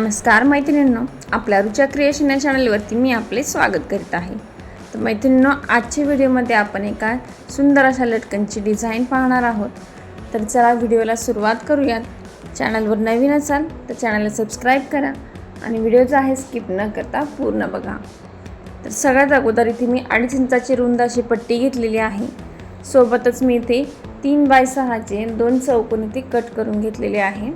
नमस्कार मैत्रिणींनो, आपल्या रुचा क्रिएशन या चॅनलवरती मी आपले स्वागत करीत आहे। तर मैत्रिणींनो, आजच्या व्हिडिओमध्ये आपण एका सुंदर अशा लटकनची डिझाईन पाहणार आहोत। तर चला व्हिडिओला सुरुवात करूयात। चॅनलवर नवीन असाल तर चॅनलला सबस्क्राइब करा आणि व्हिडिओ जो आहे स्किप न करता पूर्ण बघा। तर सगळ्यात अगोदर इथे मी 2.5 इंचाची रुंद अशी पट्टी घेतलेली आहे। सोबतच मी इथे 3x6 चे 2 चौकोन इथे कट करून घेतलेले आहे।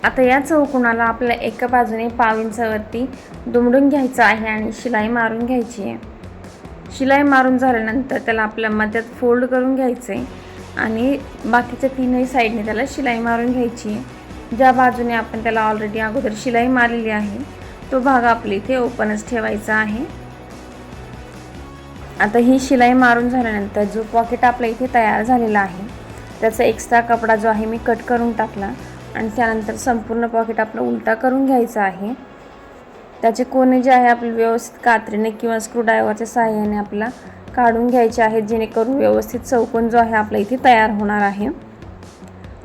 आता या चौकोनाला आपल्याला एका बाजूने 1/2 इंचावरती दुमडून घ्यायचं आहे आणि शिलाई मारून घ्यायची आहे। शिलाई मारून झाल्यानंतर त्याला आपल्या मध्यात फोल्ड करून घ्यायचे आणि बाकीच्या तीनही साइडने त्याला शिलाई मारून घ्यायची आहे। ज्या बाजूने आपण त्याला ऑलरेडी अगोदर शिलाई मारलेली आहे तो भाग आपल्या इथे ओपनच ठेवायचा आहे। आता ही शिलाई मारून झाल्यानंतर जो पॉकेट आपल्या इथे तयार झालेला आहे त्याचा एक्स्ट्रा कपडा जो आहे मी कट करून टाकला आणि त्यानंतर संपूर्ण पॉकेट आपलं उलटा करून घ्यायचा आहे। त्याचे कोने जे आहे आपले व्यवस्थित कात्रीने किंवा स्क्रूड्रायव्हरच्या सहाय्याने आपला काढून घ्यायचे आहेत, जेणेकरून व्यवस्थित चौकोन जो आहे आपल्या इथे तयार होणार आहे।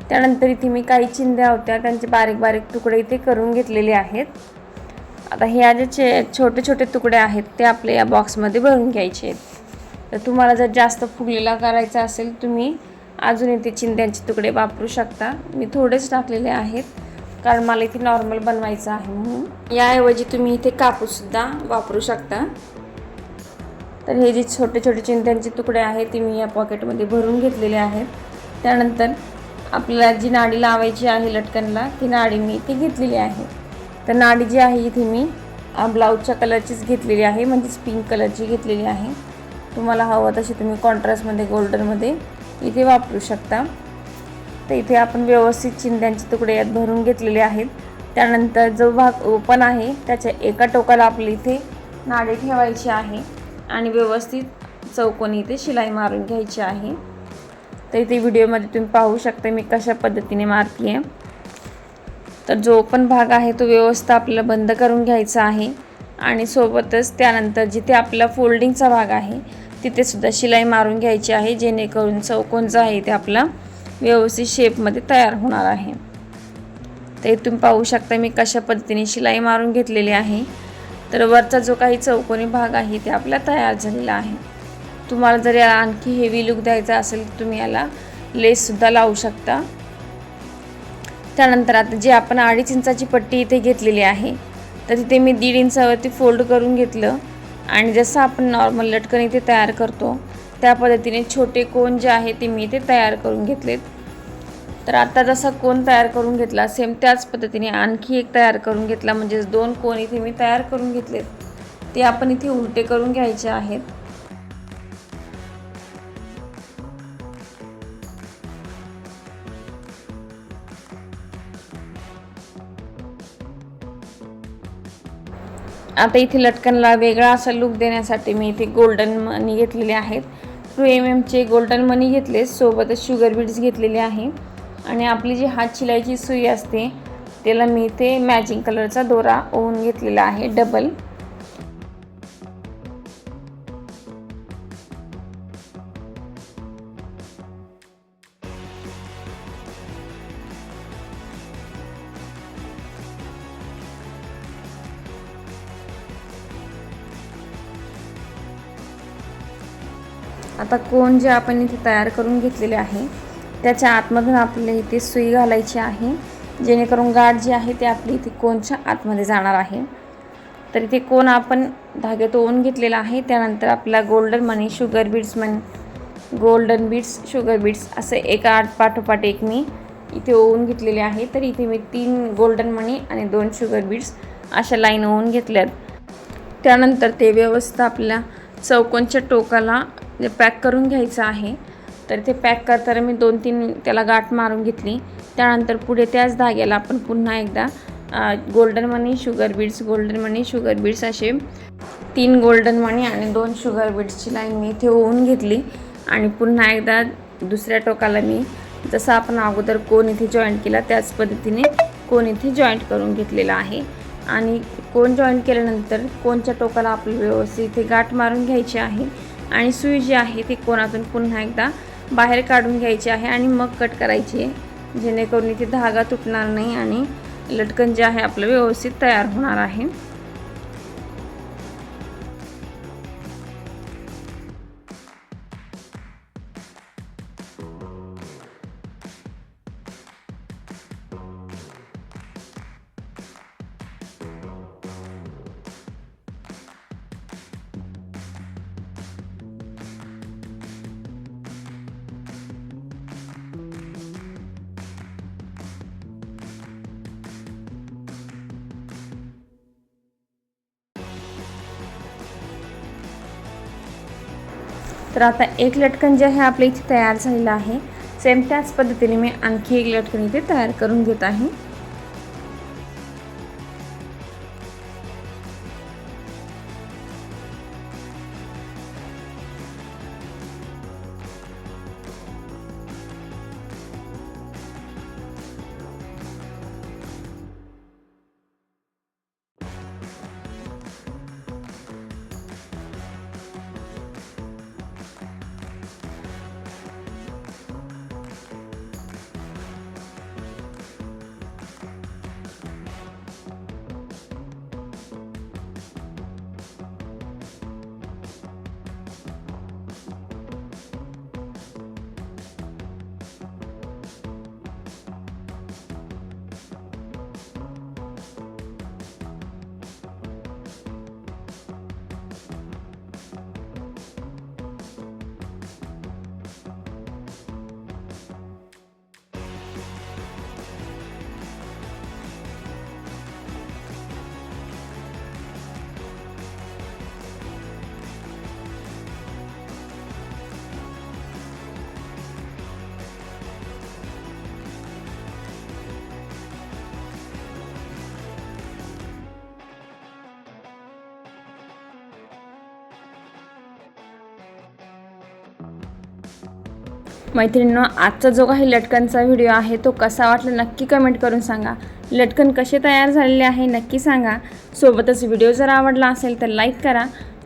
त्यानंतर इथे मी काही चिंध्या होत्या त्यांचे बारीक बारीक तुकडे इथे करून घेतलेले आहेत। आता हे जे छोटे छोटे तुकडे आहेत ते आपल्या या बॉक्समध्ये भरून घ्यायचे आहेत। तर तुम्हाला जर जास्त फुगलेला करायचा असेल तुम्ही अजून इथे चिंध्यांचे तुकडे वापरू शकता। मी थोडेच टाकलेले आहेत कारण मला इथे नॉर्मल बनवायचं आहे म्हणून। याऐवजी तुम्ही इथे कापूससुद्धा वापरू शकता। तर हे जे छोटे छोटे चिंध्यांचे तुकडे आहेत ते मी या पॉकेटमध्ये भरून घेतलेले आहेत। त्यानंतर आपल्याला जी नाडी लावायची आहे लटकनला ती नाडी मी इथे घेतलेली आहे। तर नाडी जी आहे इथे मी ब्लाऊजच्या कलरचीच घेतलेली आहे, म्हणजेच पिंक कलरची घेतलेली आहे। तुम्हाला हवं तशी तुम्ही कॉन्ट्रास्टमध्ये गोल्डनमध्ये इथे वापरू शकता। तर इथे आपण व्यवस्थित चिंध्यांचे तुकडे यात भरून घेतलेले आहेत। त्यानंतर जो भाग ओपन आहे त्याच्या एका टोकाला आपल्या इथे नाडी ठेवायची आहे आणि व्यवस्थित चौकोनी इथे शिलाई मारून घ्यायची आहे। तर इथे व्हिडिओमध्ये तुम्ही पाहू शकता मी कशा पद्धतीने मारते आहे। तर जो ओपन भाग आहे तो व्यवस्थित आपल्याला बंद करून घ्यायचा आहे आणि सोबतच त्यानंतर जिथे आपला फोल्डिंगचा भाग आहे तिथे सुद्धा शिलाई मारून घ्यायची आहे, जेणेकरून चौकोन जो आहे ते आपला व्यवस्थित शेपमध्ये तयार होणार आहे। ते तुम्ही पाहू शकता मी कशा पद्धतीने शिलाई मारून घेतलेली आहे। तर वरचा जो काही चौकोनी भाग आहे ते आपला तयार झालेला आहे। तुम्हाला जर याला आणखी हेवी लुक द्यायचा असेल तर तुम्ही याला लेससुद्धा लावू शकता। त्यानंतर आता जे आपण 2.5 इंचाची पट्टी इथे घेतलेली आहे तर तिथे मी 1.5 इंचावरती फोल्ड करून घेतलं आणि जसं आपण नॉर्मल लटकन इथे तयार करतो त्या पद्धतीने छोटे कोन जे आहे ते मी इथे तयार करून घेतलेत। तर आता जसा कोन तयार करून घेतला सेम त्याच पद्धतीने आणखी एक तयार करून घेतला, म्हणजे 2 कोन इथे मी तयार करून घेतलेत ते आपण इथे उलटे करून घ्यायचे आहेत। आता इथे लटकनला वेगळा असा लुक देण्यासाठी मी इथे गोल्डन मनी घेतलेले आहेत। 2 mm चे गोल्डन मनी घेतले, सोबतच शुगर बीड्स घेतलेले आहे आणि आपली जी हात शिलाईची सुई असते त्याला मी इथे मॅचिंग कलरचा दोरा ओवून घेतलेला आहे डबल। आता कोन जे आपण इथे तयार करून घेतलेले आहे त्याच्या आतमधून आपल्याला इथे सुई घालायची आहे, जेणेकरून गाठ जी आहे ते आपली इथे कोनच्या आतमध्ये जाणार आहे। तर इथे कोन आपण धाग्यात ओवून घेतलेला आहे। त्यानंतर आपला golden money sugar beads golden beads sugar beads असे एका आठ पाठोपाठ एक मी इथे ओवून घेतलेले आहे। तर इथे मी 3 गोल्डन मनी आणि 2 शुगर बीड्स अशा लाईन ओवून घेतल्यात। त्यानंतर ते व्यवस्थित आपल्या चौकोनच्या टोकाला पॅक करून घ्यायचं आहे। तर ते पॅक करताना मी 2-3 त्याला गाठ मारून घेतली। त्यानंतर पुढे त्याच धाग्याला आपण पुन्हा एकदा golden money sugar beads golden money sugar beads असे 3 गोल्डन मनी आणि 2 शुगर बीड्सची लाईन मी इथे ओवून घेतली आणि पुन्हा एकदा दुसऱ्या टोकाला मी जसं आपण अगोदर कोन इथे जॉईंट केला त्याच पद्धतीने कोन इथे जॉईंट करून घेतलेला आहे। आणि कोन जॉईंट केल्यानंतर कोनच्या टोकाला आपली व्यवस्थित इथे गाठ मारून घ्यायची आहे आणि सुई जी आहे ती कोनातून पुन्हा एकदा बाहेर काढून घ्यायची आहे आणि मग कट करायची आहे, जेणेकरून इथे धागा तुटणार नाही आणि लटकन जे आहे आपलं व्यवस्थित तयार होणार आहे। तर आता एक लटकन जे आहे आपल्या इथे तयार झालेलं आहे। सेम त्याच पद्धतीने मी आणखी एक लटकन इथे तयार करून घेत आहे। मैत्रिणींनो, आजचा जो काही लटकनचा व्हिडिओ आहे तो कसा वाटला नक्की कमेंट करून सांगा। लटकन कसे तयार झालेले आहे नक्की सांगा। सोबतच व्हिडिओ जर आवडला असेल तर लाईक करा,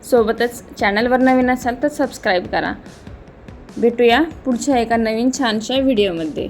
सोबतच चॅनलवर नवीन असाल तर सबस्क्राईब करा। भेटूया पुढच्या एका नवीन छानशा व्हिडिओमध्ये।